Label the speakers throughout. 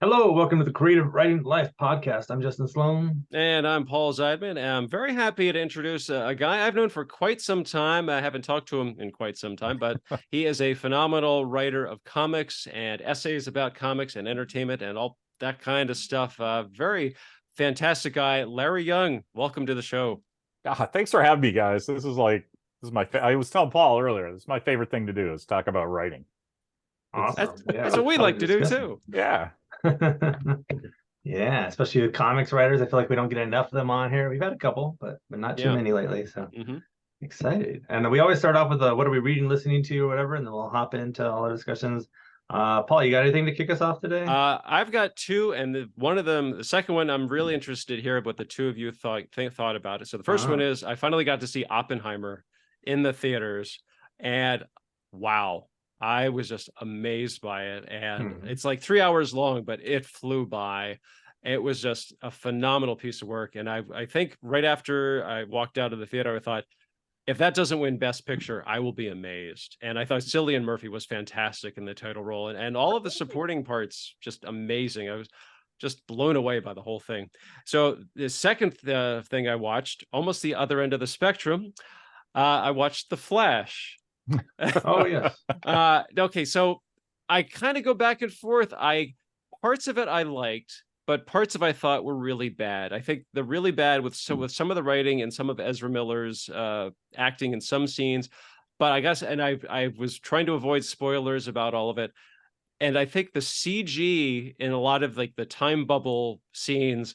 Speaker 1: Hello, welcome to the Creative Writing Life podcast. I'm Justin Sloan.
Speaker 2: And I'm Paul Zeidman. And I'm very happy to introduce a guy I've known for quite some time. I haven't talked to him in quite some time, but he is a phenomenal writer of comics and essays about comics and entertainment and all that kind of stuff. Very fantastic guy, Larry Young. Welcome to the show.
Speaker 3: Thanks for having me, guys. This is I was telling Paul earlier, this is my favorite thing to do is talk about writing.
Speaker 1: Awesome.
Speaker 2: That's what we like to do too.
Speaker 3: Yeah.
Speaker 1: Yeah, especially with comics writers. I feel like we don't get enough of them on here. We've had a couple, but not too many lately. So excited. And we always start off with what are we reading, listening to, or whatever, and then we'll hop into all our discussions. Paul, you got anything to kick us off today?
Speaker 2: I've got two, and one of them, the second one, I'm really interested to hear what the two of you thought about it. So the first one is I finally got to see Oppenheimer in the theaters, and wow. I was just amazed by it. And it's like 3 hours long, but it flew by. It was just a phenomenal piece of work. And I think right after I walked out of the theater, I thought, if that doesn't win Best Picture, I will be amazed. And I thought Cillian Murphy was fantastic in the title role. And all of the supporting parts, just amazing. I was just blown away by the whole thing. So the second thing I watched, almost the other end of the spectrum, I watched The Flash.
Speaker 1: Oh yes.
Speaker 2: Okay, so I kind of go back and forth. Parts of it I liked, but parts of I thought were really bad. I think the really bad with some of the writing and some of Ezra Miller's acting in some scenes. But I guess, and I was trying to avoid spoilers about all of it. And I think the CG in a lot of like the time bubble scenes,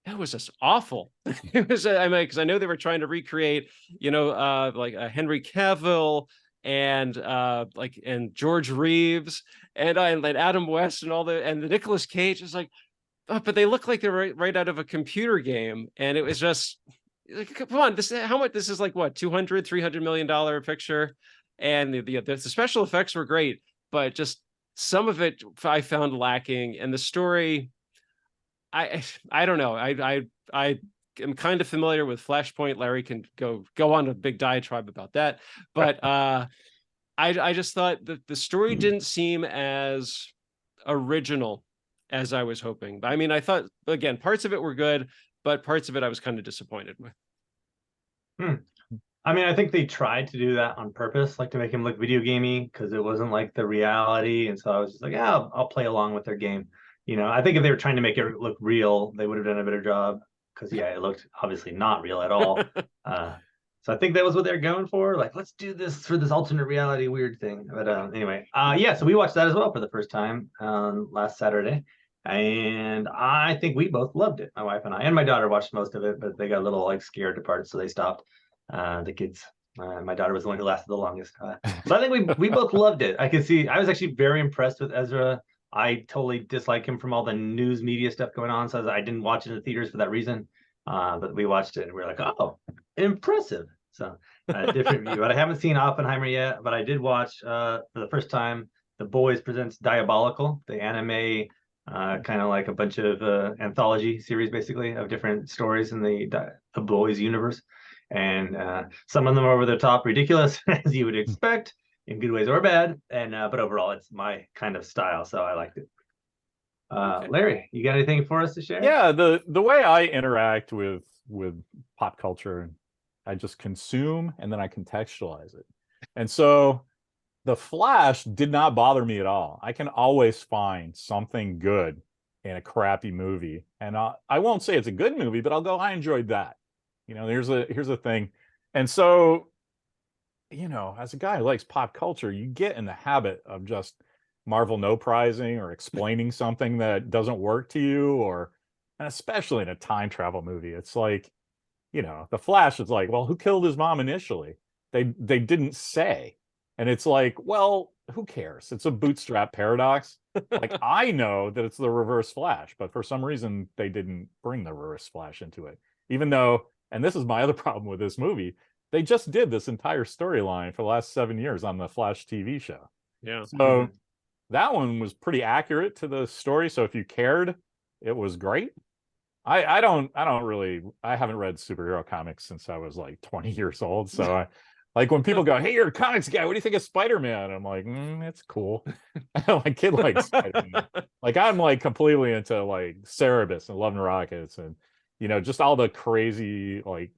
Speaker 2: it was just awful. It was, I mean, because I know they were trying to recreate, like Henry Cavill and and George Reeves and Adam West and the Nicolas Cage. Is like, but they look like they're right out of a computer game, and it was just like, come on, how much? This is like what, $200-300 million picture, and the special effects were great, but just some of it I found lacking, and the story. I don't know. I am kind of familiar with Flashpoint. Larry can go on a big diatribe about that, but I just thought that the story didn't seem as original as I was hoping. I mean, I thought again parts of it were good, but parts of it I was kind of disappointed with.
Speaker 1: I mean, I think they tried to do that on purpose, like to make him look video gamey, because it wasn't like the reality, and so I was just like, yeah, I'll play along with their game. I think if they were trying to make it look real, they would have done a better job because, it looked obviously not real at all. So I think that was what they're going for. Like, let's do this for this alternate reality weird thing. But anyway, so we watched that as well for the first time last Saturday. And I think we both loved it. My wife and I, and my daughter watched most of it, but they got a little like scared to parts, so they stopped. The kids. My daughter was the one who lasted the longest. But I think we both loved it. I was actually very impressed with Ezra. I totally dislike him from all the news media stuff going on, so I didn't watch it in the theaters for that reason. But we watched it and we were like, oh, impressive. So different view. But I haven't seen Oppenheimer yet, but I did watch for the first time The Boys Presents Diabolical, the anime, kind of like a bunch of anthology series basically of different stories in the Boys universe. And some of them are over the top ridiculous, as you would expect, in good ways or bad, and but overall it's my kind of style, so I liked it. Okay. Larry, you got anything for us to share?
Speaker 3: Yeah, the way I interact with pop culture, I just consume and then I contextualize it. And so The Flash did not bother me at all. I can always find something good in a crappy movie, and I won't say it's a good movie, but I'll go, I enjoyed that. Here's a thing. And so as a guy who likes pop culture, you get in the habit of just Marvel no prizing or explaining something that doesn't work to you, and especially in a time travel movie. It's like, The Flash is like, well, who killed his mom initially? They didn't say. And it's like, well, who cares? It's a bootstrap paradox. Like, I know that it's the Reverse Flash, but for some reason they didn't bring the Reverse Flash into it. Even though, and this is my other problem with this movie, they just did this entire storyline for the last 7 years on the Flash TV show.
Speaker 2: Yeah.
Speaker 3: So that one was pretty accurate to the story. So if you cared, it was great. I haven't read superhero comics since I was like 20 years old. So like when people go, hey, you're a comics guy, what do you think of Spider-Man? I'm like, it's cool. My kid likes Spider-Man. Like I'm like completely into like Cerebus and Love and Rockets and just all the crazy like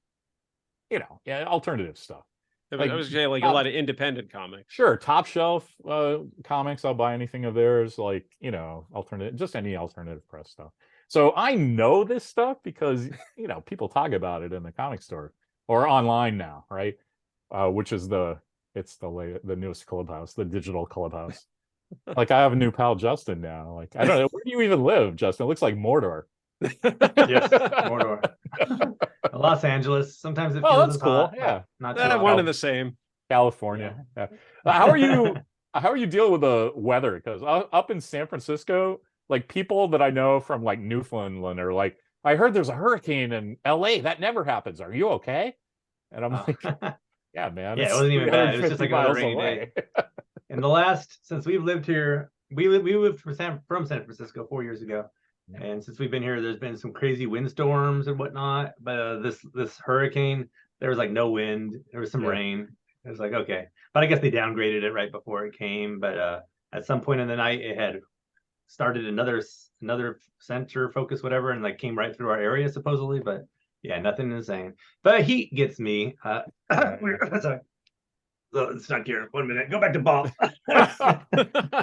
Speaker 3: yeah, alternative stuff.
Speaker 2: I
Speaker 3: Like
Speaker 2: was saying like a lot of independent comics.
Speaker 3: sure, top shelf comics, I'll buy anything of theirs, like, alternative, just any alternative press stuff. So I know this stuff because, people talk about it in the comic store or online now, right? Which is the newest clubhouse, the digital clubhouse. Like I have a new pal, Justin, now. Like, I don't know, where do you even live, Justin? It looks like Mordor.
Speaker 1: Yes, Mordor. Los Angeles. Sometimes it
Speaker 3: Oh,
Speaker 1: feels
Speaker 3: that's
Speaker 1: as
Speaker 3: cool.
Speaker 1: hot,
Speaker 3: Yeah.
Speaker 1: not too hot.
Speaker 2: One and the same.
Speaker 3: California. Yeah. How are you? How are you dealing with the weather? Because up in San Francisco, like people that I know from like Newfoundland are like, I heard there's a hurricane in LA. That never happens. Are you okay? And I'm like, yeah, man,
Speaker 1: Yeah, it
Speaker 3: it's
Speaker 1: wasn't even bad. It was just
Speaker 3: 350
Speaker 1: like another
Speaker 3: miles
Speaker 1: rainy
Speaker 3: away.
Speaker 1: day. In the since we've lived here, we moved from San Francisco 4 years ago, and since we've been here, there's been some crazy windstorms and whatnot. But this hurricane, there was like no wind. There was some rain. It was like okay, but I guess they downgraded it right before it came. But at some point in the night, it had started another center focus, whatever, and like came right through our area supposedly. But yeah, nothing insane. But heat gets me. Sorry. It's not here. 1 minute. Go back to Bob.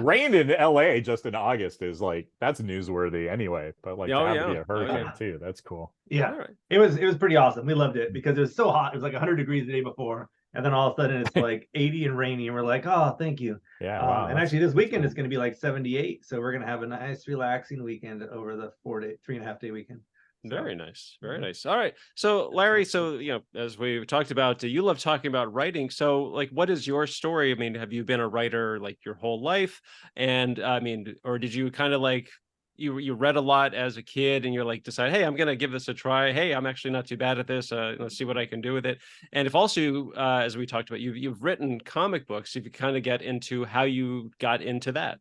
Speaker 3: Rain in LA just in August is like that's newsworthy anyway. But like to have it be a hurricane too, that's cool.
Speaker 1: Yeah, it was pretty awesome. We loved it because it was so hot. It was like 100 degrees the day before, and then all of a sudden it's like 80 and rainy, and we're like, oh, thank you.
Speaker 3: Yeah, wow.
Speaker 1: And actually, this weekend it's going to be like 78, so we're going to have a nice, relaxing weekend over the 3.5 day weekend.
Speaker 2: Very nice. Very nice. All right. So Larry, so, as we've talked about, you love talking about writing. So like, what is your story? I mean, have you been a writer like your whole life? And I mean, or did you kind of like, you read a lot as a kid and you're like, decide, hey, I'm going to give this a try. Hey, I'm actually not too bad at this. Let's see what I can do with it. And if also, as we talked about, you've written comic books, if you kind of get into how you got into that.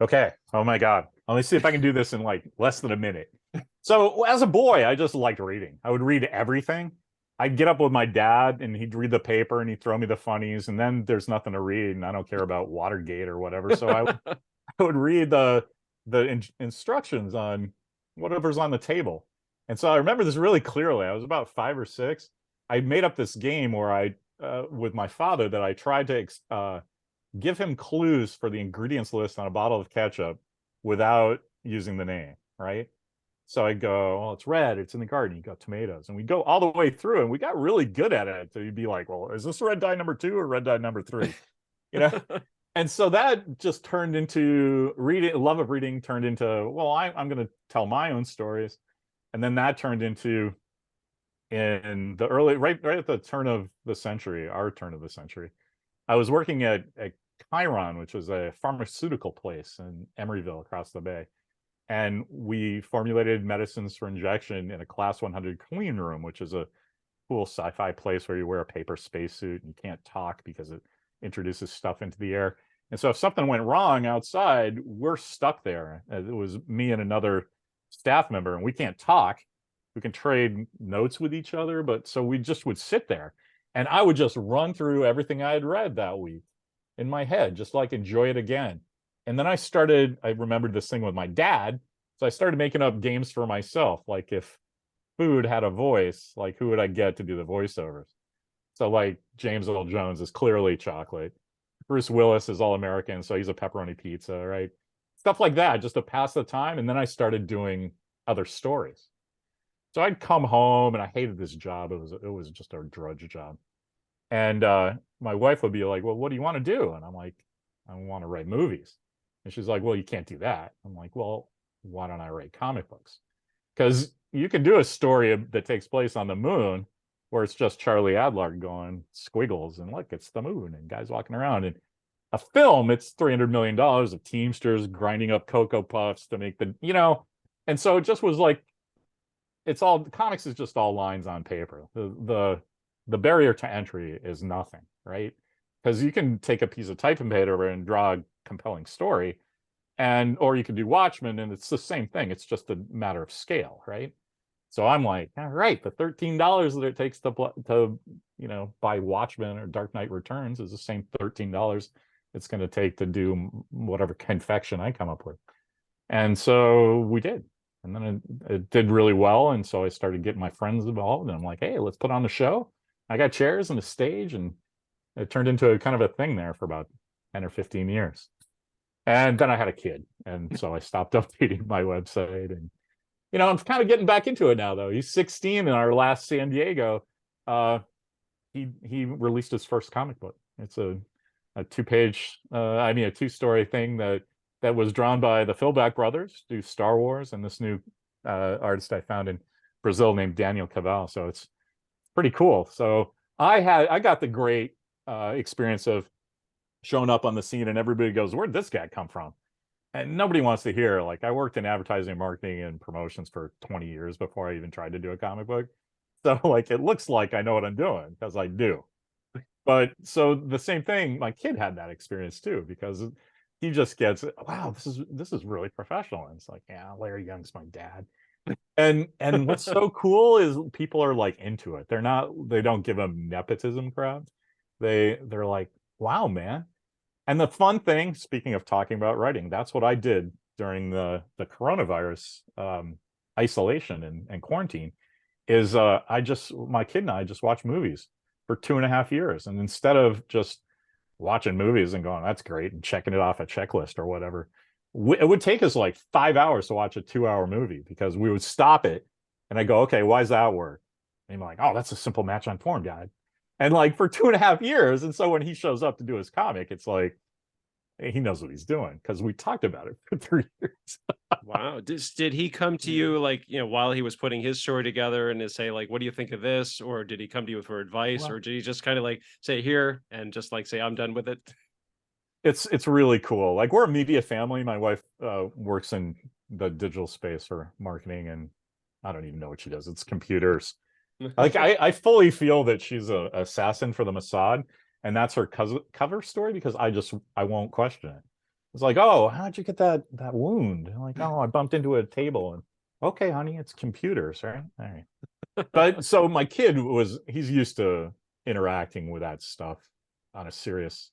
Speaker 3: Okay. Oh my God. Let me see if I can do this in like less than a minute. So as a boy, I just liked reading. I would read everything. I'd get up with my dad and he'd read the paper and he'd throw me the funnies, and then there's nothing to read and I don't care about Watergate or whatever. So I would read the instructions on whatever's on the table. And so I remember this really clearly. I was about 5 or 6. I made up this game where I with my father that I tried to give him clues for the ingredients list on a bottle of ketchup without using the name, right? So I go, well, it's red, it's in the garden. You got tomatoes. And we go all the way through and we got really good at it. So you'd be like, well, is this red dye number 2 or red dye number 3? And so that just turned into love of reading turned into, well, I'm going to tell my own stories. And then that turned into in the early, right at the turn of the century, our turn of the century, I was working at Chiron, which was a pharmaceutical place in Emeryville across the bay. And we formulated medicines for injection in a class 100 clean room, which is a cool sci-fi place where you wear a paper spacesuit and you can't talk because it introduces stuff into the air. And so if something went wrong outside, we're stuck there. It was me and another staff member, and we can't talk. We can trade notes with each other, but so we just would sit there. And I would just run through everything I had read that week in my head, just like enjoy it again. And then I remembered this thing with my dad. So I started making up games for myself. Like if food had a voice, like who would I get to do the voiceovers? So like James Earl Jones is clearly chocolate. Bruce Willis is all American, so he's a pepperoni pizza, right? Stuff like that, just to pass the time. And then I started doing other stories. So I'd come home and I hated this job. It was just a drudge job. And my wife would be like, well, what do you want to do? And I'm like, I want to write movies. And she's like, well, you can't do that. I'm like, well, why don't I write comic books? Because you can do a story that takes place on the moon where it's just Charlie Adler going squiggles and look, it's the moon and guys walking around. And a film, it's $300 million of Teamsters grinding up Cocoa Puffs to make and so it just was like, comics is just all lines on paper. The barrier to entry is nothing, right? Because you can take a piece of type and paper and draw a compelling story, or you can do Watchmen, and it's the same thing. It's just a matter of scale, right? So I'm like, all right, the $13 that it takes to buy Watchmen or Dark Knight Returns is the same $13 it's going to take to do whatever confection I come up with. And so we did. And then it did really well. And so I started getting my friends involved. And I'm like, hey, let's put on a show. I got chairs and a stage. And it turned into a kind of a thing there for about 10 or 15 years. And then I had a kid. And so I stopped updating my website. And, I'm kind of getting back into it now, though. He's 16 in our last San Diego. He released his first comic book. It's a two-page, a two-story thing that was drawn by the Philback brothers, do Star Wars, and this new artist I found in Brazil named Daniel Caval. So it's pretty cool. So I got the great experience of showing up on the scene, and everybody goes, "Where'd this guy come from?" And nobody wants to hear. Like, I worked in advertising, marketing, and promotions for 20 years before I even tried to do a comic book. So like, it looks like I know what I'm doing because I do. But so the same thing, my kid had that experience too, because he just gets, wow, this is really professional. And it's like, yeah, Larry Young's my dad. And what's so cool is people are like into it. They don't give them nepotism crap. They're like, wow, man. And the fun thing, speaking of talking about writing, that's what I did during the coronavirus isolation and quarantine, is my kid and I just watched movies for 2.5 years. And instead of just watching movies and going, that's great, and checking it off a checklist or whatever, it would take us like 5 hours to watch a 2-hour movie, because we would stop it and I go, okay, why does that work? And I'm like, oh, that's a simple match on porn guide. And like for 2.5 years. And so when he shows up to do his comic, it's like, he knows what he's doing because we talked about it for 3 years.
Speaker 2: Wow. Did he come to you like, while he was putting his story together and to say like, what do you think of this? Or did he come to you for advice?
Speaker 3: Well,
Speaker 2: or did he just kind of like say here and just like say, I'm done with it?
Speaker 3: it's really cool. Like, we're a media family. My wife works in the digital space for marketing, and I don't even know what she does. It's computers. Like, I fully feel that she's a assassin for the Mossad, and that's her cover story, because I won't question it. It's like, oh, how'd you get that wound? I'm like, oh, I bumped into a table. And okay, honey, it's computers, right? All right. But so my kid he's used to interacting with that stuff on a serious,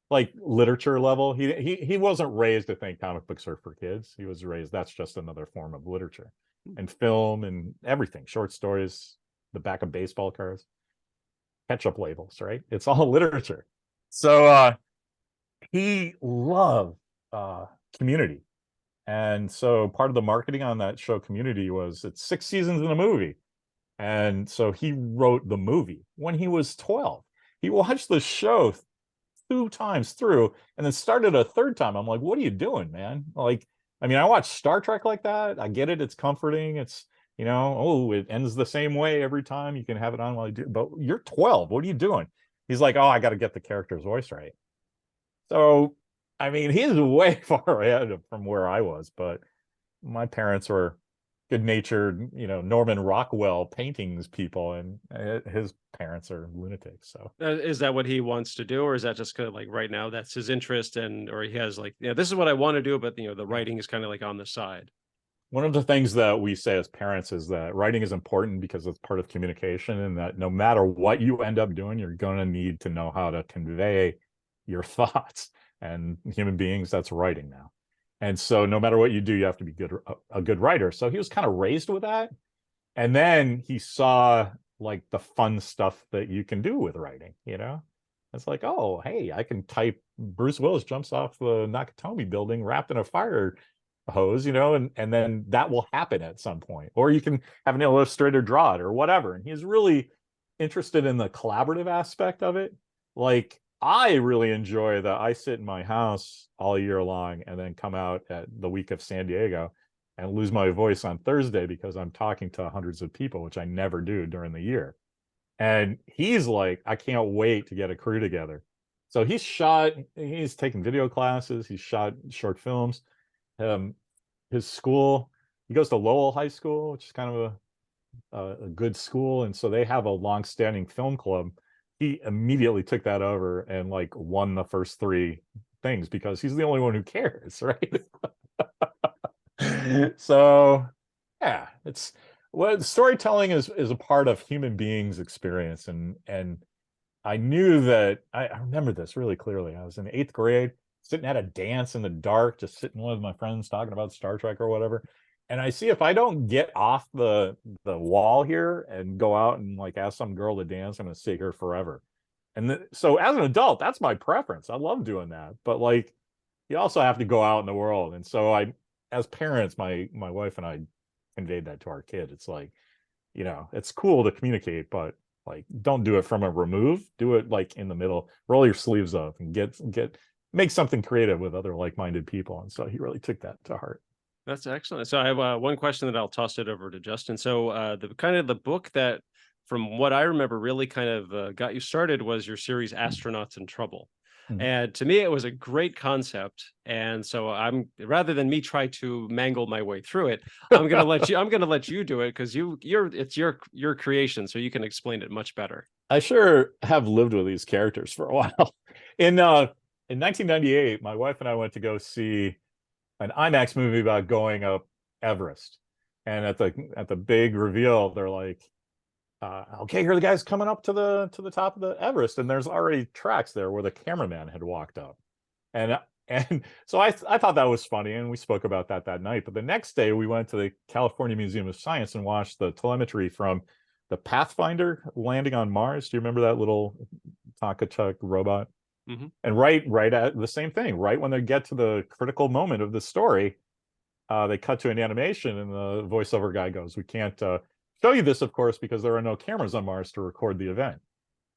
Speaker 3: like, literature level. He wasn't raised to think comic books are for kids. He was raised that's just another form of literature, and film and everything, short stories, the back of baseball cards, ketchup labels, right? It's all literature. So he loved Community. And so part of the marketing on that show Community was it's 6 seasons in a movie. And so he wrote the movie when he was 12. He watched the show 2 times through and then started a third time. I'm like, what are you doing, man? Like, I mean, I watch Star Trek like that. I get it. It's comforting. It's, oh, it ends the same way every time. You can have it on while you do, but you're 12. What are you doing? He's like, oh, I got to get the character's voice right. So, I mean, he's way far ahead from where I was, but my parents were good-natured, Norman Rockwell paintings people, and his parents are lunatics. So
Speaker 2: Is that what he wants to do? Or is that just kind of like right now that's his interest, or he has like, this is what I want to do, but the writing is kind of like on the side?
Speaker 3: one of the things that we say as parents is that writing is important because it's part of communication, and that no matter what you end up doing, you're going to need to know how to convey your thoughts. And human beings, that's writing now. And so no matter what you do, you have to be a good writer. So he was kind of raised with that. And then he saw like the fun stuff that you can do with writing, It's like, oh, hey, I can type Bruce Willis jumps off the Nakatomi building wrapped in a fire hose, and then that will happen at some point. Or you can have an illustrator draw it or whatever. And he's really interested in the collaborative aspect of it. Like, I really enjoy that I sit in my house all year long and then come out at the week of San Diego and lose my voice on Thursday because I'm talking to hundreds of people, which I never do during the year. And he's like, I can't wait to get a crew together. So he's taken video classes, he's shot short films. His school, he goes to Lowell High School, which is kind of a good school. And so they have a long-standing film club. He immediately took that over and like won the first 3 things because he's the only one who cares, right? So yeah, storytelling is a part of human beings' experience. And I knew that I remember this really clearly. I was in 8th grade. sitting at a dance in the dark, just sitting with my friends talking about Star Trek or whatever. And I see if I don't get off the wall here and go out and like ask some girl to dance, I'm gonna stay here forever. And so as an adult, that's my preference. I love doing that. But like you also have to go out in the world. And so as parents, my wife and I conveyed that to our kid. It's like, it's cool to communicate, but like don't do it from a remove. Do it like in the middle. Roll your sleeves up and make something creative with other like-minded people. And so he really took that to heart.
Speaker 2: That's excellent. So I have one question that I'll toss it over to Justin. So the book that, from what I remember, really kind of got you started was your series Astronauts in Trouble.
Speaker 3: Mhm.
Speaker 2: And to me, it was a great concept. And so rather than me try to mangle my way through it, I'm gonna let you do it, because it's your creation, so you can explain it much better.
Speaker 3: I sure have lived with these characters for a while. In 1998, my wife and I went to go see an IMAX movie about going up Everest. And at the big reveal, they're like, okay, here are the guys coming up to the top of the Everest, and there's already tracks there where the cameraman had walked up. And so I thought that was funny, and we spoke about that night. But the next day we went to the California Museum of Science and watched the telemetry from the Pathfinder landing on Mars. Do you remember that little Tonka robot?
Speaker 2: Mm-hmm.
Speaker 3: And right at the same thing, right when they get to the critical moment of the story, they cut to an animation, and the voiceover guy goes, "We can't show you this, of course, because there are no cameras on Mars to record the event."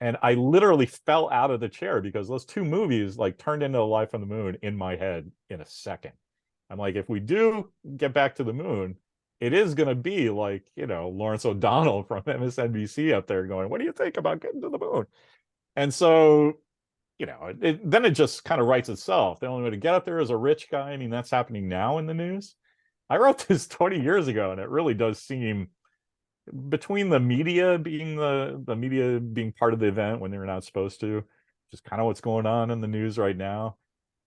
Speaker 3: And I literally fell out of the chair because those two movies like turned into Life on the Moon in my head in a second. I'm like, if we do get back to the moon, it is going to be like, Lawrence O'Donnell from MSNBC up there going, "What do you think about getting to the moon?" And so, then it just kind of writes itself. The only way to get up there is a rich guy. I mean, that's happening now in the news. I wrote this 20 years ago, and it really does seem, between the media being the media being part of the event when they're not supposed to, just kind of what's going on in the news right now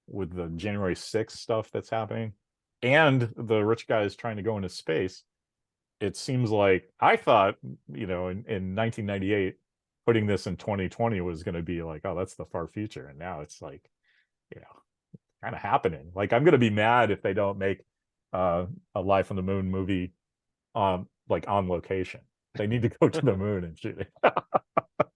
Speaker 3: with the January 6th stuff that's happening, and the rich guys trying to go into space. It seems like I thought, in 1998, putting this in 2020 was going to be like, oh, that's the far future. And now it's like, kind of happening. Like, I'm going to be mad if they don't make a Life on the Moon movie like on location. They need to go to the moon and shoot it.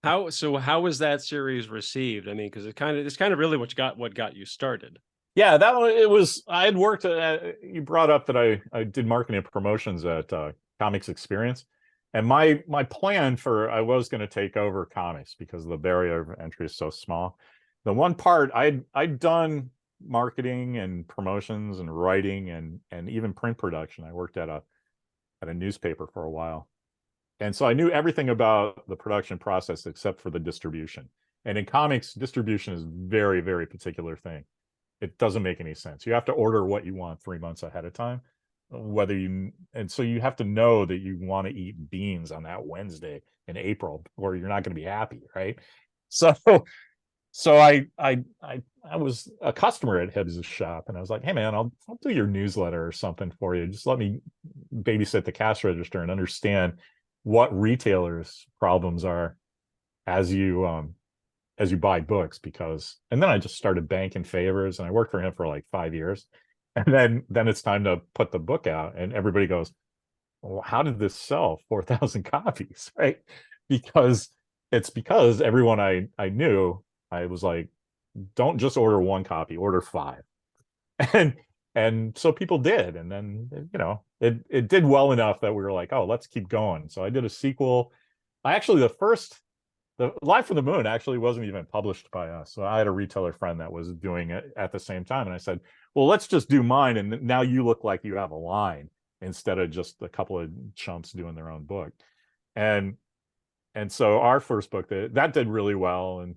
Speaker 2: How was that series received? I mean, because it's kind of really what got you started.
Speaker 3: Yeah, it was. I had worked. You brought up that I did marketing and promotions at Comics Experience, and my plan I was going to take over comics because the barrier of entry is so small. The one part I'd done marketing and promotions and writing and even print production. I worked at a newspaper for a while, and so I knew everything about the production process except for the distribution. And in comics, distribution is very, very particular thing. It doesn't make any sense. You have to order what you want 3 months ahead of time, and so you have to know that you want to eat beans on that Wednesday in April, or you're not going to be happy, right? So I was a customer at Hibbs' shop, and I was like, "Hey man, I'll do your newsletter or something for you. Just let me babysit the cash register and understand what retailers' problems are as you buy books." And then I just started banking favors, and I worked for him for like 5 years. And then it's time to put the book out, and everybody goes, "Well, how did this sell 4,000 copies?" Right? Because everyone I knew, I was like, don't just order one copy, order 5. And so people did. And then, it did well enough that we were like, oh, let's keep going. So I did a sequel. The Life on the Moon actually wasn't even published by us. So I had a retailer friend that was doing it at the same time. And I said, well, let's just do mine. And now you look like you have a line instead of just a couple of chumps doing their own book. And so our first book, that did really well. And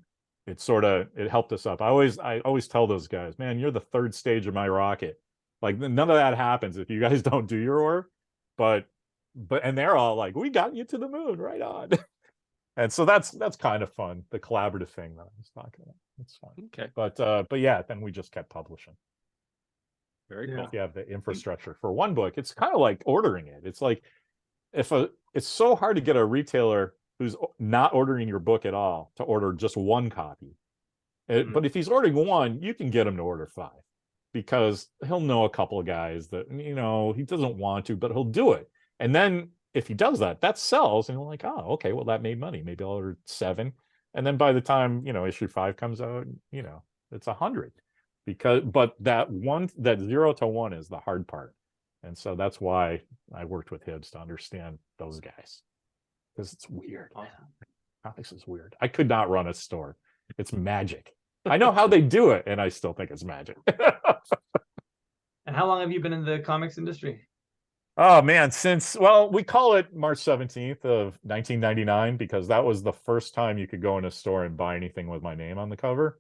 Speaker 3: it helped us up. I always tell those guys, man, you're the third stage of my rocket. Like, none of that happens if you guys don't do your work. And they're all like, we got you to the moon, right on. And so that's kind of fun, the collaborative thing that I was talking about. It's fun.
Speaker 2: Okay.
Speaker 3: But yeah, then we just kept publishing.
Speaker 2: Very cool.
Speaker 3: If you have the infrastructure for one book, it's kind of like ordering it. It's like it's so hard to get a retailer who's not ordering your book at all to order just one copy. But if he's ordering one, you can get him to order 5 because he'll know a couple of guys that, he doesn't want to, but he'll do it. And then if he does that, that sells. And you're like, oh, okay, well, that made money. Maybe I'll order 7. And then by the time, issue 5 comes out, it's 100. But that 0 to 1 is the hard part. And so that's why I worked with Hibbs to understand those guys. Because it's weird.
Speaker 1: Awesome.
Speaker 3: Comics is weird. I could not run a store. It's magic. I know how they do it, and I still think it's magic.
Speaker 1: And how long have you been in the comics industry?
Speaker 3: Oh man, we call it March 17th of 1999 because that was the first time you could go in a store and buy anything with my name on the cover.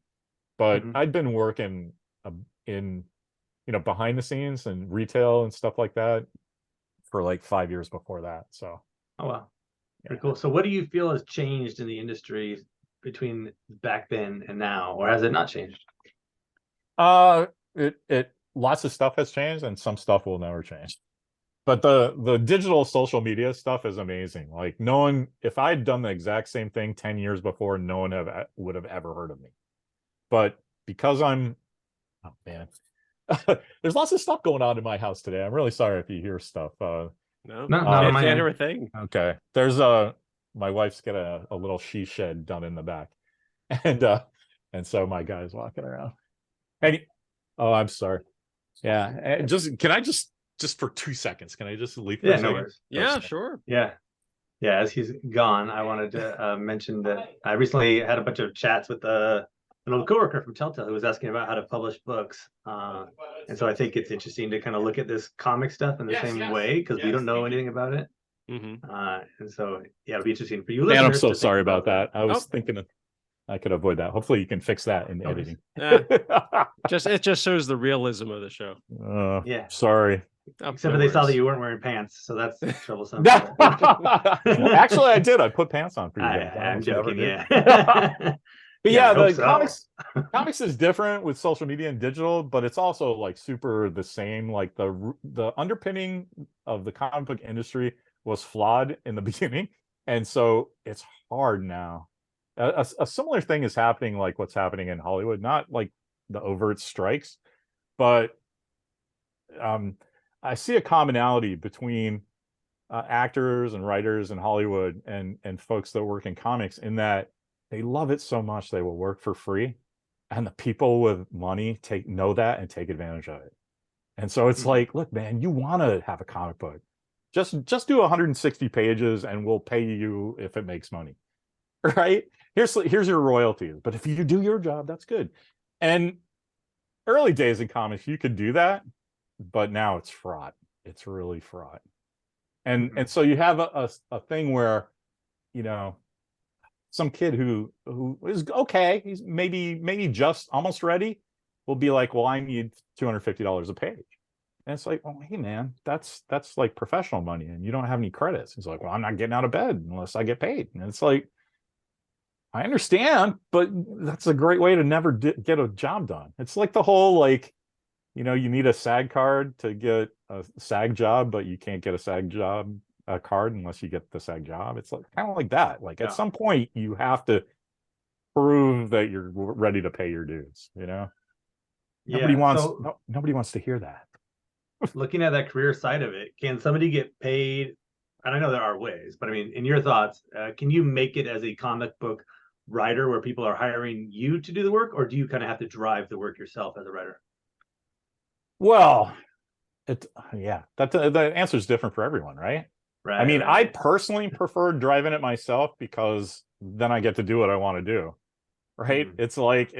Speaker 3: But I'd been working in behind the scenes and retail and stuff like that for like 5 years before that. So
Speaker 1: oh wow, pretty cool. So what do you feel has changed in the industry between back then and now, or has it not changed?
Speaker 3: It lots of stuff has changed, and some stuff will never change. But the digital social media stuff is amazing. Like, if I had done the exact same thing 10 years before, no one would have ever heard of me. But because oh man, there's lots of stuff going on in my house today. I'm really sorry if you hear stuff.
Speaker 2: No,
Speaker 1: not
Speaker 2: can't hear a thing.
Speaker 3: Okay, there's my wife's got a little she shed done in the back, and so my guy's walking around. Oh, I'm sorry. Yeah, can I just for 2 seconds? Can I just leave?
Speaker 1: Yeah, no worries.
Speaker 2: Yeah, sure.
Speaker 1: Yeah. As he's gone, I wanted to mention that I recently had a bunch of chats with an old coworker from Telltale who was asking about how to publish books. And so I think it's interesting to kind of look at this comic stuff in the same way because we don't know anything about it. And so, yeah, it'll be interesting for you.
Speaker 3: And I'm so sorry about that. I was thinking I could avoid that. Hopefully you can fix that in editing.
Speaker 2: It just shows the realism of the show.
Speaker 3: Yeah. Sorry.
Speaker 1: Except for they saw that you weren't wearing pants, so that's troublesome.
Speaker 3: Actually, I did. I put pants on for you guys.
Speaker 1: I'm joking, yeah.
Speaker 3: But yeah, the comics is different with social media and digital, but it's also like super the same. Like the underpinning of the comic book industry was flawed in the beginning, and so it's hard now. A similar thing is happening, like what's happening in Hollywood, not like the overt strikes, but I see a commonality between actors and writers in Hollywood and folks that work in comics in that they love it so much they will work for free, and the people with money know that and take advantage of it. And so it's like, look, man, you want to have a comic book, just do 160 pages and we'll pay you if it makes money, right? Here's your royalties, but if you do your job, that's good. And early days in comics, you could do that, but now it's fraught. It's really fraught. And so you have a thing where, some kid who is okay, he's maybe just almost ready, will be like, well, I need $250 a page. And it's like, oh, hey man, that's like professional money and you don't have any credits. He's like, well, I'm not getting out of bed unless I get paid. And it's like, I understand, but that's a great way to never get a job done. It's like the whole, like, you need a SAG card to get a SAG job, but you can't get a SAG job card unless you get the SAG job. It's like kind of like that. Like at some point you have to prove that you're ready to pay your dues, Nobody wants to hear that.
Speaker 1: Looking at that career side of it, can somebody get paid? And I know there are ways, but I mean, in your thoughts, can you make it as a comic book writer where people are hiring you to do the work, or do you kind of have to drive the work yourself as a writer?
Speaker 3: Well, the answer is different for everyone, right?
Speaker 1: Right.
Speaker 3: I mean, I personally prefer driving it myself because then I get to do what I want to do, right? It's like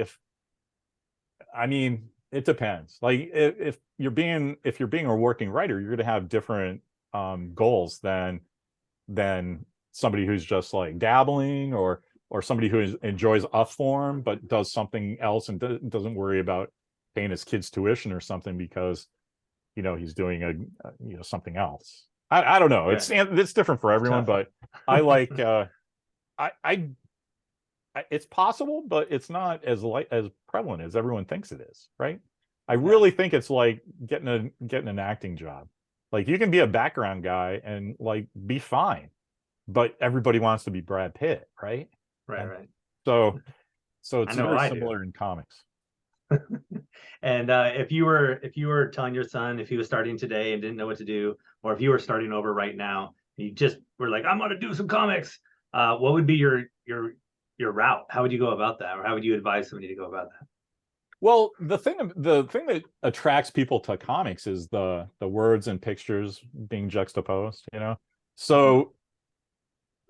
Speaker 3: it depends. Like if you're being a working writer, you're going to have different goals than somebody who's just like dabbling or somebody who enjoys a form but does something else and doesn't worry about paying his kids tuition or something because he's doing something else. I don't know. Yeah. It's different for everyone, but I like it's possible, but it's not as prevalent as everyone thinks it is, right? I really think it's like getting an acting job. Like you can be a background guy and like be fine, but everybody wants to be Brad Pitt, right?
Speaker 1: Right.
Speaker 3: So So
Speaker 1: I
Speaker 3: it's
Speaker 1: know
Speaker 3: very
Speaker 1: I do.
Speaker 3: similar in comics.
Speaker 1: And if you were telling your son, if he was starting today and didn't know what to do, or if you were starting over right now, you just were like, I'm gonna do some comics. What would be your route? How would you go about that, or how would you advise somebody to go about that?
Speaker 3: Well, the thing that attracts people to comics is the words and pictures being juxtaposed, you know. So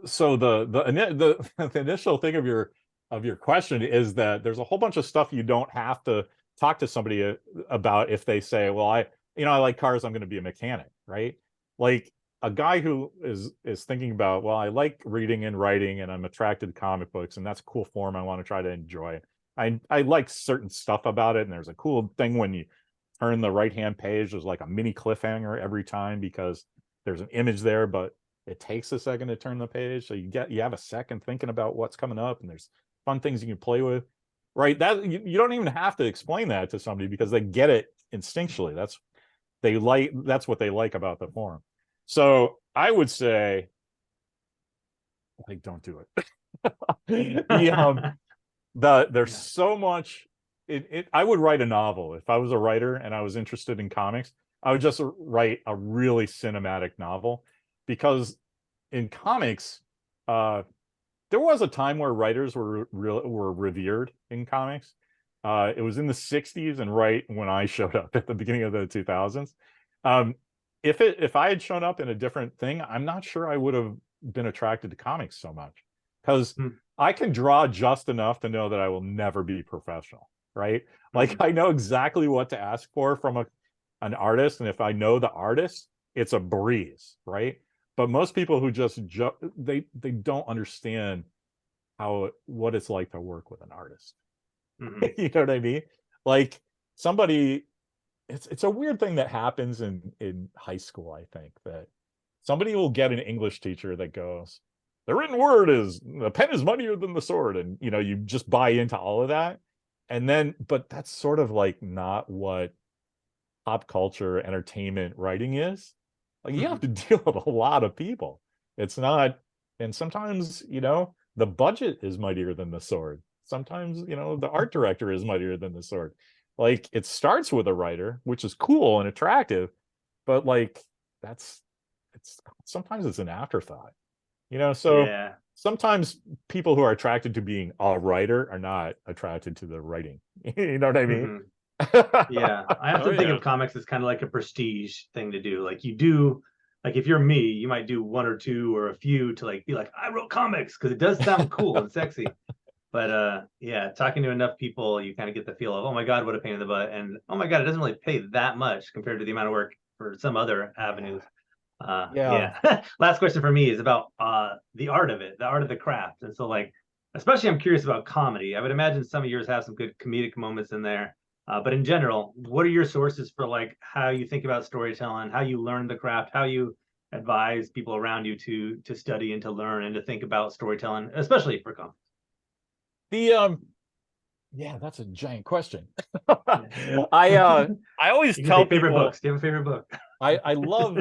Speaker 3: the initial thing of your question is that there's a whole bunch of stuff you don't have to talk to somebody about if they say, well, I like cars, I'm going to be a mechanic, right? Like a guy who is thinking about, well, I like reading and writing and I'm attracted to comic books and that's a cool form, I want to try to enjoy. I like certain stuff about it, and there's a cool thing when you turn the right hand page, there's like a mini cliffhanger every time because there's an image there, but it takes a second to turn the page, so you have a second thinking about what's coming up, and there's fun things you can play with, right? That you don't even have to explain that to somebody because they get it instinctually. That's what they like about the form. So I would say, like, don't do it. There's so much. I would write a novel if I was a writer and I was interested in comics. I would just write a really cinematic novel, because in comics, there was a time where writers were revered in comics. It was in the 60s and right when I showed up at the beginning of the 2000s. Um, if I had shown up in a different thing, I'm not sure I would have been attracted to comics so much, because I can draw just enough to know that I will never be professional, right? Like I know exactly what to ask for from an artist, and if I know the artist, it's a breeze, right? But most people who just they don't understand what it's like to work with an artist. You know what I mean? Like somebody, it's a weird thing that happens in high school, I think, that somebody will get an English teacher that goes, the written word is the pen is mightier than the sword, and you just buy into all of that. And then, but that's sort of like not what pop culture, entertainment, writing is. Like you have to deal with a lot of people. It's not, and sometimes, the budget is mightier than the sword. Sometimes, the art director is mightier than the sword. Like it starts with a writer, which is cool and attractive, but like it's sometimes it's an afterthought. So
Speaker 1: Yeah.
Speaker 3: sometimes people who are attracted to being a writer are not attracted to the writing. You know what I mean?
Speaker 1: Yeah, I
Speaker 2: Oh
Speaker 1: often think
Speaker 2: yeah.
Speaker 1: of comics as kind of like a prestige thing to do. Like you do, like if you're me, you might do one or two or a few to like be like, I wrote comics, because it does sound cool and sexy. But yeah, talking to enough people, you kind of get the feel of, oh my God, what a pain in the butt. And oh my God, it doesn't really pay that much compared to the amount of work for some other avenues.
Speaker 3: Yeah.
Speaker 1: Yeah. Last question for me is about the art of it, the art of the craft. And so like, especially I'm curious about comedy. I would imagine some of yours have some good comedic moments in there. But in general, what are your sources for like how you think about storytelling, how you learn the craft, how you advise people around you to study and to learn and to think about storytelling, especially for comedy?
Speaker 3: The yeah, that's a giant question. I always
Speaker 1: You can say
Speaker 3: tell
Speaker 1: favorite
Speaker 3: people
Speaker 1: books. Do you have a favorite book?
Speaker 3: I love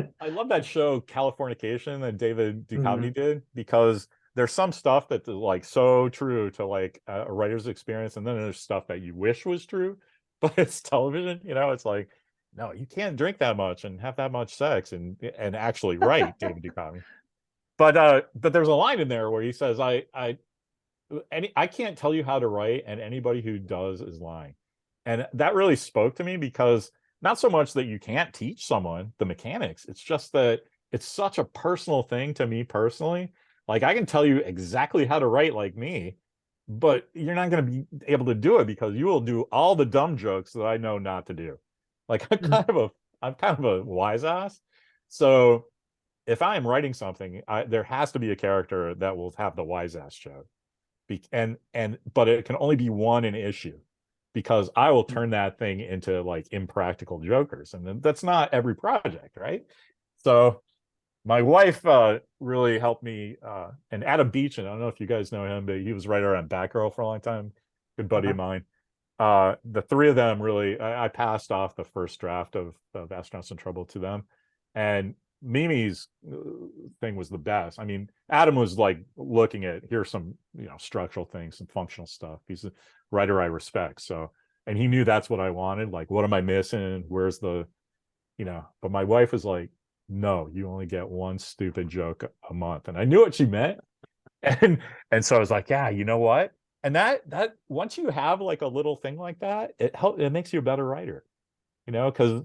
Speaker 3: that show Californication that David Duchovny
Speaker 1: Mhm.
Speaker 3: did, because there's some stuff that's like so true to like a writer's experience, and then there's stuff that you wish was true, but it's television. It's like, no, you can't drink that much and have that much sex and actually write, David Duchovny. But there's a line in there where he says, I can't tell you how to write, and anybody who does is lying. And that really spoke to me, because not so much that you can't teach someone the mechanics, it's just that it's such a personal thing to me personally. Like I can tell you exactly how to write like me, but you're not going to be able to do it because you will do all the dumb jokes that I know not to do. Like I'm kind of a wise ass. So if I am writing something, there has to be a character that will have the wise ass joke. But it can only be one an issue, because I will turn that thing into like impractical jokers, and then that's not every project, right? So my wife really helped me, and Adam Beach, and I don't know if you guys know him, but he was writer on Batgirl for a long time, good buddy of mine. The three of them really, I passed off the first draft of Astronauts in Trouble to them, and Mimi's thing was the best. I mean, Adam was like looking at, here's some, structural things, some functional stuff. He's a writer I respect. So, and he knew that's what I wanted. Like, what am I missing? Where's the, but my wife was like, no, you only get one stupid joke a month. And I knew what she meant. And so I was like, yeah, you know what? And that once you have like a little thing like that, it makes you a better writer, because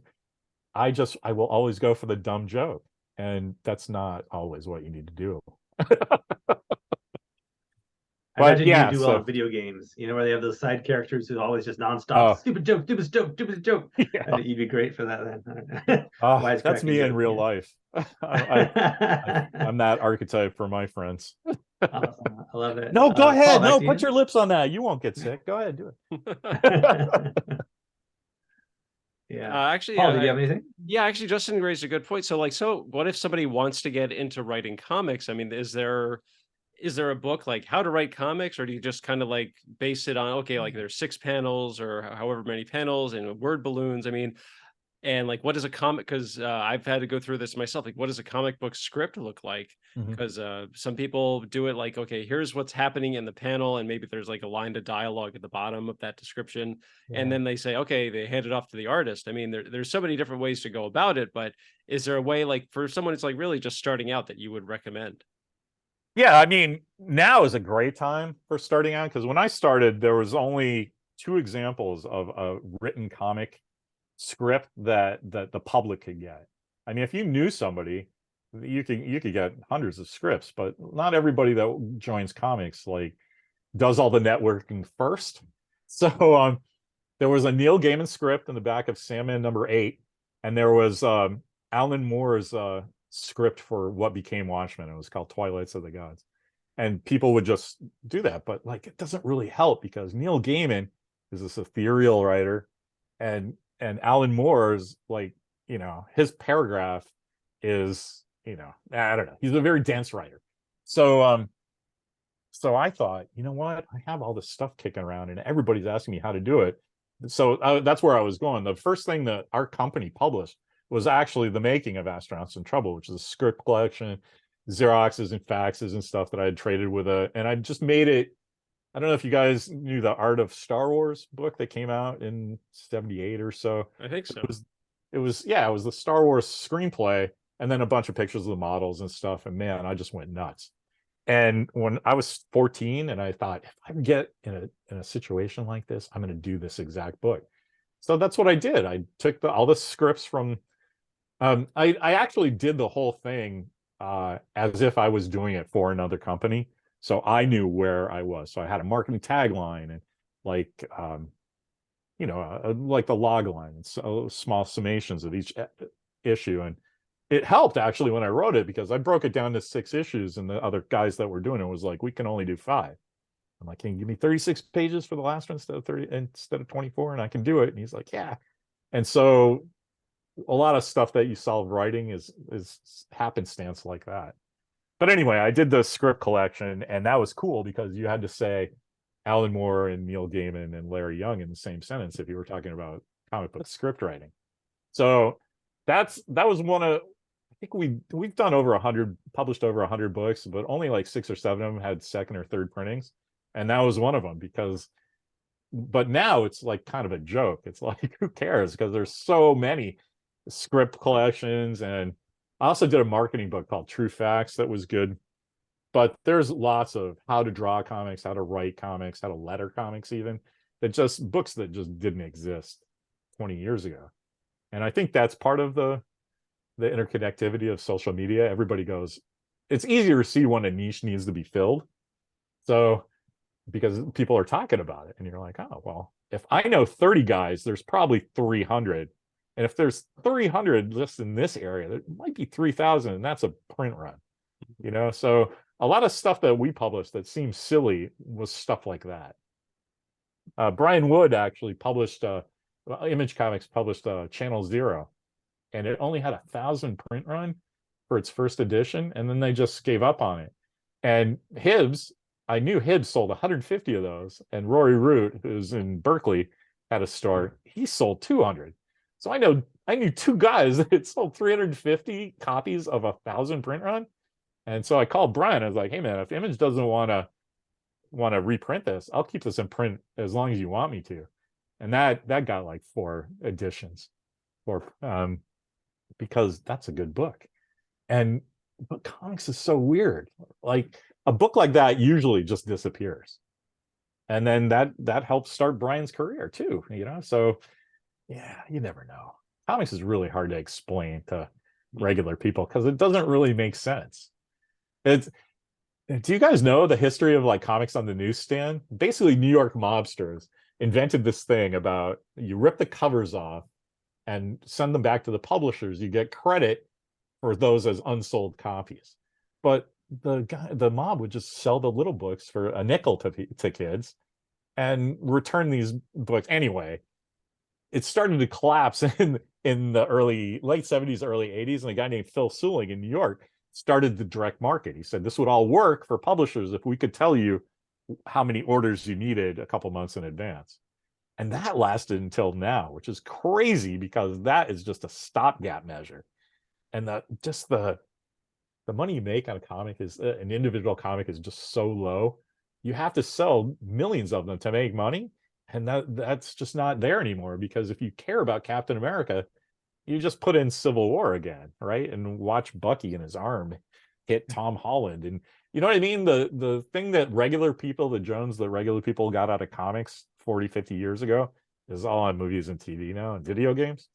Speaker 3: I will always go for the dumb joke. And that's not always what you need to do.
Speaker 1: I imagine you do well in video games, where they have those side characters who always just nonstop, stupid joke, stupid joke, stupid joke. Yeah. You'd be great for that then.
Speaker 3: That's me in real life. I'm that archetype for my friends.
Speaker 1: Awesome. I love it.
Speaker 3: No, go ahead. Paul, no, put your lips on that. You won't get sick. Go ahead, do it.
Speaker 1: Yeah. Actually, Paul, did you have anything?
Speaker 2: Yeah, actually, Justin raised a good point. So what if somebody wants to get into writing comics? I mean, is there a book like How to Write Comics, or do you just kind of like base it on, okay, like there's 6 panels or however many panels and word balloons? I mean, and like, what is a comic? Because I've had to go through this myself. Like, what does a comic book script look like? Because some people do it like, okay, here's what's happening in the panel, and maybe there's like a line of dialogue at the bottom of that description, and then they say, okay, they hand it off to the artist. I mean, there's so many different ways to go about it, but is there a way, like for someone who's like really just starting out, that you would recommend?
Speaker 3: Yeah, I mean, now is a great time for starting out, because when I started, there was only 2 examples of a written comic script that the public could get. I mean, if you knew somebody, you could get hundreds of scripts, but not everybody that joins comics like does all the networking first. So there was a Neil Gaiman script in the back of Sandman #8, and there was Alan Moore's script for what became Watchmen. It was called Twilights of the Gods, and people would just do that, but like it doesn't really help, because Neil Gaiman is this ethereal writer, and Alan Moore's like, his paragraph is, I don't know, he's a very dense writer. So so I thought, you know what, I have all this stuff kicking around and everybody's asking me how to do it. So that's where I was going. The first thing that our company published was actually The Making of Astronauts in Trouble, which is a script collection, Xeroxes and faxes and stuff that I had traded with and I just made it. I don't know if you guys knew the Art of Star Wars book that came out in 78 or so.
Speaker 2: I think so.
Speaker 3: It was the Star Wars screenplay, and then a bunch of pictures of the models and stuff. And man, I just went nuts. And when I was 14, and I thought, if I get in a situation like this, I'm going to do this exact book. So that's what I did. I took all the scripts from, I actually did the whole thing as if I was doing it for another company. So I knew where I was. So I had a marketing tagline and like, like the log line, and so small summations of each issue. And it helped actually when I wrote it, because I broke it down to 6 issues, and the other guys that were doing it was like, we can only do 5. I'm like, can you give me 36 pages for the last one instead of 24? And I can do it. And he's like, yeah. And so a lot of stuff that you solve writing is happenstance like that. But anyway, I did the script collection, and that was cool because you had to say Alan Moore and Neil Gaiman and Larry Young in the same sentence if you were talking about comic book script writing. So that was one of, I think we've done published over 100 books, but only like 6 or 7 of them had 2nd or 3rd printings, and that was one of them. But now it's like kind of a joke. It's like, who cares? Because there's so many script collections. And I also did a marketing book called True Facts that was good. But there's lots of how to draw comics, how to write comics, how to letter comics, even books that just didn't exist 20 years ago. And I think that's part of the interconnectivity of social media. Everybody goes, it's easier to see when a niche needs to be filled. So because people are talking about it, and you're like, oh, well, if I know 30 guys, there's probably 300. And if there's 300 just in this area, there might be 3,000, and that's a print run, So a lot of stuff that we published that seems silly was stuff like that. Brian Wood actually published, Image Comics published Channel Zero, and it only had 1,000 print run for its first edition, and then they just gave up on it. And Hibbs, I knew Hibbs sold 150 of those, and Rory Root, who's in Berkeley, had a store. He sold 200. So I knew two guys that sold 350 copies of 1,000 print run. And so I called Brian. I was like, hey man, if Image doesn't want to reprint this, I'll keep this in print as long as you want me to. And that got like 4 editions for because that's a good book. And but comics is so weird. Like a book like that usually just disappears. And then that helps start Brian's career too, you know? So yeah, you never know. Comics is really hard to explain to regular people because it doesn't really make sense. It's Do you guys know the history of like comics on the newsstand? Basically, New York mobsters invented this thing about you rip the covers off and send them back to the publishers. You get credit for those as unsold copies. But the mob would just sell the little books for a nickel to kids and return these books anyway. It started to collapse in the late 70s, early 80s, and a guy named Phil Suling in New York started the direct market. He said this would all work for publishers if we could tell you how many orders you needed a couple months in advance. And that lasted until now, which is crazy because that is just a stopgap measure. And the money you make on a comic is an individual comic is just so low. You have to sell millions of them to make money. And that's just not there anymore, because if you care about Captain America, you just put in Civil War again, right? And watch Bucky and his arm hit Tom Holland. And you know what I mean? The thing that regular people got out of comics 40, 50 years ago is all on movies and TV now and video games.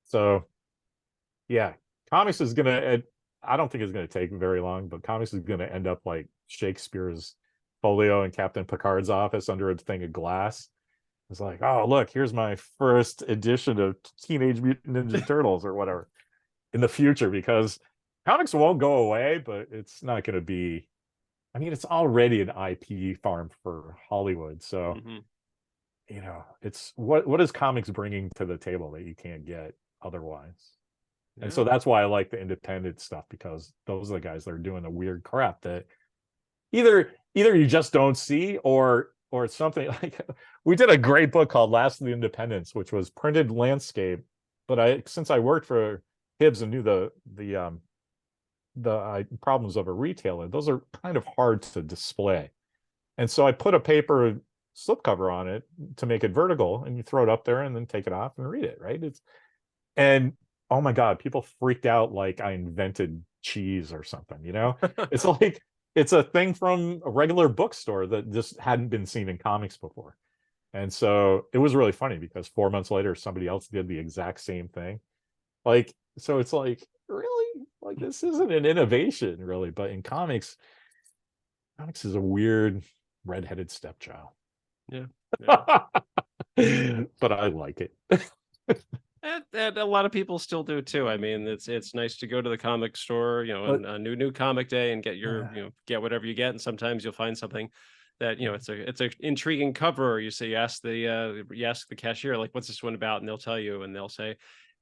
Speaker 3: So yeah, comics is gonna, I don't think it's gonna take very long, but comics is gonna end up like Shakespeare's folio in Captain Picard's office under a thing of glass. It's like, oh, look, here's my first edition of Teenage Mutant Ninja Turtles or whatever in the future, because comics won't go away, but it's not going to be, I mean, it's already an IP farm for Hollywood. So, you know, it's what is comics bringing to the table that you can't get otherwise? Yeah. And so that's why I like the independent stuff, because those are the guys that are doing the weird crap that either you just don't see, or it's something like, we did a great book called Last of the Independents, which was printed landscape. But since I worked for Hibbs and knew the problems of a retailer, those are kind of hard to display. And so I put a paper slipcover on it to make it vertical, and you throw it up there and then take it off and read it, right? And oh my God, people freaked out like I invented cheese or something, you know? It's like, it's a thing from a regular bookstore that just hadn't been seen in comics before. And so it was really funny because 4 months later, somebody else did the exact same thing. Like, so it's like, really? Like, this isn't an innovation, really. But in comics is a weird redheaded stepchild.
Speaker 2: Yeah.
Speaker 3: But I like it.
Speaker 2: And a lot of people still do too. I mean, it's nice to go to the comic store, you know, on a new comic day and get your, you know, get whatever you get. And sometimes you'll find something that, you know, it's a intriguing cover. Or you ask the cashier, like, what's this one about? And they'll tell you, and they'll say,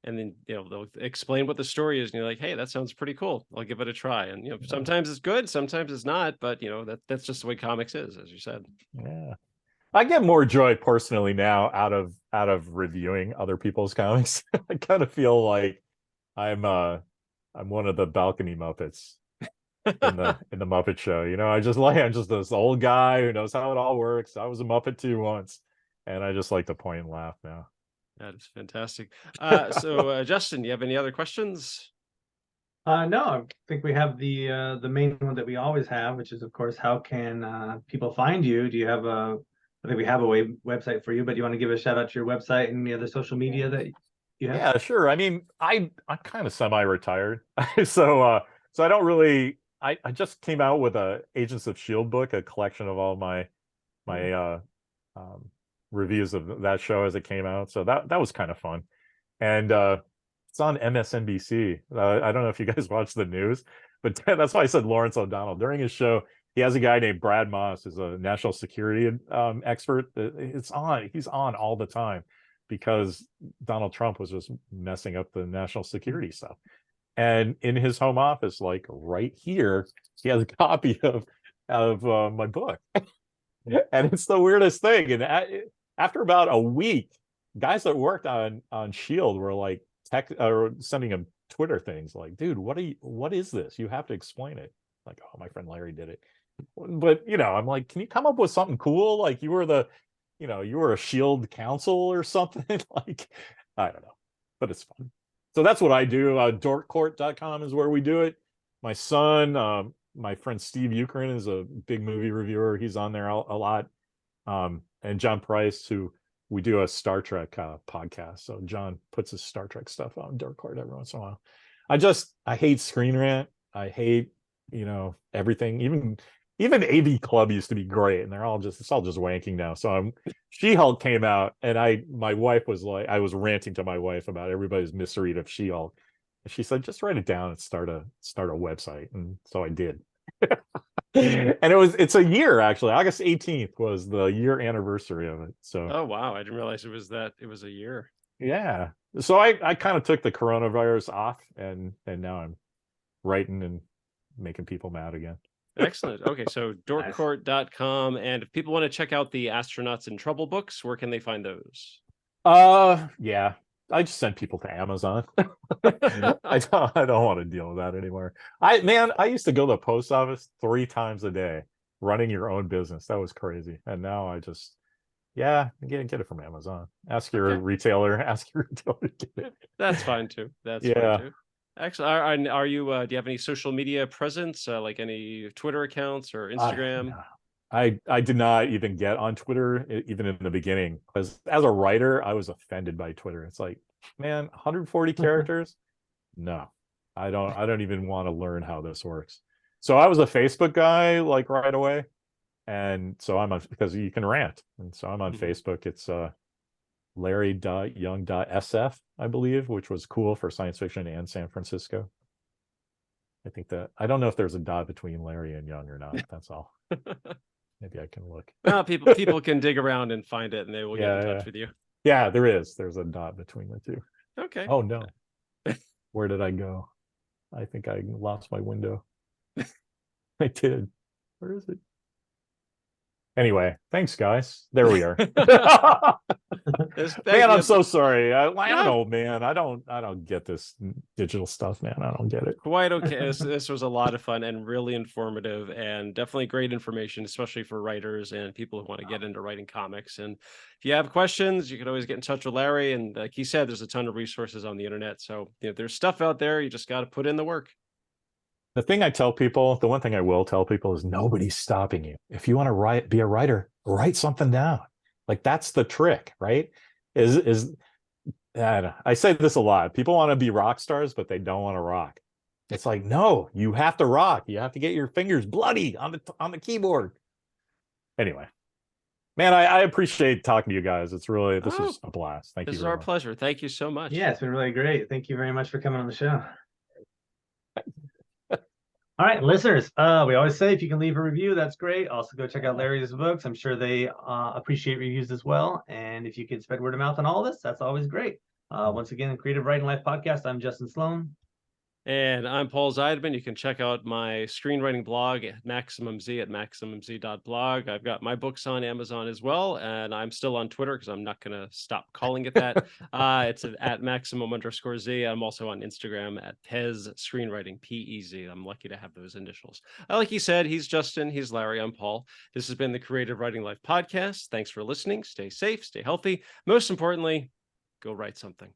Speaker 2: and then, you know, they'll explain what the story is. And you're like, hey, that sounds pretty cool. I'll give it a try. And, you know, sometimes it's good, sometimes it's not, but you know, that's just the way comics is, as you said.
Speaker 3: Yeah. I get more joy personally now out of reviewing other people's comics. I kind of feel like I'm one of the balcony Muppets in the Muppet Show. You know, I'm just this old guy who knows how it all works. I was a Muppet too once, and I just like to point and laugh now.
Speaker 2: That is fantastic. So Justin, do you have any other questions?
Speaker 1: No, I think we have the main one that we always have, which is, of course, how can people find you? Do you have I think we have a website for you, but you want to give a shout out to your website and any other social media that you have?
Speaker 3: Yeah, sure. I mean, I'm kind of semi-retired, so I don't really. I just came out with a Agents of S.H.I.E.L.D. book, a collection of all my reviews of that show as it came out. So that was kind of fun, and it's on MSNBC. I don't know if you guys watch the news, but that's why I said Lawrence O'Donnell during his show. He has a guy named Brad Moss, who's a national security expert. He's on all the time because Donald Trump was just messing up the national security stuff. And in his home office, like right here, he has a copy of my book. And it's the weirdest thing. And after about a week, guys that worked on Shield were like or sending him Twitter things like, dude, what is this? You have to explain it. Like, oh, my friend Larry did it. But I'm like, can you come up with something cool? Like you were you were a Shield counsel or something. Like, I don't know, but it's fun. So that's what I do. Dorkcourt.com is where we do it. My son, my friend Steve Euchrin is a big movie reviewer. He's on there a lot. And John Price, who we do a Star Trek podcast. So John puts his Star Trek stuff on Dark Court every once in a while. I hate Screen Rant. I hate, everything. Even AV Club used to be great, and it's all just wanking now. So She-Hulk came out, and my wife was like, I was ranting to my wife about everybody's misread of She-Hulk. And she said, just write it down and start a website. And so I did. And it's a year, actually. August 18th was the year anniversary of it. So
Speaker 2: oh wow, I didn't realize it was a year.
Speaker 3: Yeah. So I kind of took the coronavirus off, and now I'm writing and making people mad again.
Speaker 2: Excellent. Okay, so dorkcourt.com. And if people want to check out the Astronauts in Trouble books, where can they find those?
Speaker 3: Yeah. I just send people to Amazon. I don't want to deal with that anymore. I used to go to the post office 3 times a day running your own business. That was crazy. And now I just get it from Amazon. Ask your retailer to get it.
Speaker 2: That's fine too. That's fine too. Actually, are you do you have any social media presence, like any Twitter accounts or Instagram?
Speaker 3: I did not even get on Twitter even in the beginning, because as a writer, I was offended by Twitter. It's like, man, 140 characters? No, I don't even want to learn how this works. So I was a Facebook guy like right away. And so I'm on, because you can rant. And so I'm on Facebook. It's Larry.Young.SF, I believe, which was cool for science fiction and San Francisco. I don't know if there's a dot between Larry and Young or not. That's all. Maybe I can look.
Speaker 2: Well, people can dig around and find it, and they will get in touch with you.
Speaker 3: Yeah, there is. There's a dot between the two.
Speaker 2: Okay.
Speaker 3: Oh no. Where did I go? I think I lost my window. I did. Where is it? Anyway, thanks, guys. There we are. Man, I'm so sorry. I don't know, man. I don't get this digital stuff, man. I don't get it.
Speaker 2: Quite okay. This was a lot of fun and really informative, and definitely great information, especially for writers and people who want to get into writing comics. And if you have questions, you can always get in touch with Larry. And like he said, there's a ton of resources on the internet. So there's stuff out there. You just got to put in the work.
Speaker 3: The thing I tell people, the one thing I will tell people is nobody's stopping you. If you want to be a writer, write something down. Like that's the trick, right? I say this a lot. People want to be rock stars, but they don't want to rock. It's like, no, you have to rock. You have to get your fingers bloody on the keyboard. Anyway, man, I appreciate talking to you guys. This is a blast. Thank you.
Speaker 2: This is our pleasure. Thank you so much.
Speaker 1: Yeah, it's been really great. Thank you very much for coming on the show. All right, listeners, we always say if you can leave a review, that's great. Also, go check out Larry's books. I'm sure they appreciate reviews as well. And if you can spread word of mouth on all this, that's always great. Once again, the Creative Writing Life Podcast, I'm Justin Sloan.
Speaker 2: And I'm Paul Zeidman. You can check out my screenwriting blog at maximumz.blog. I've got my books on Amazon as well. And I'm still on Twitter because I'm not going to stop calling it that. It's at maximum_Z. I'm also on Instagram at Pez Screenwriting, PEZ. I'm lucky to have those initials. Like he said, he's Justin, he's Larry, I'm Paul. This has been the Creative Writing Life Podcast. Thanks for listening. Stay safe, stay healthy. Most importantly, go write something.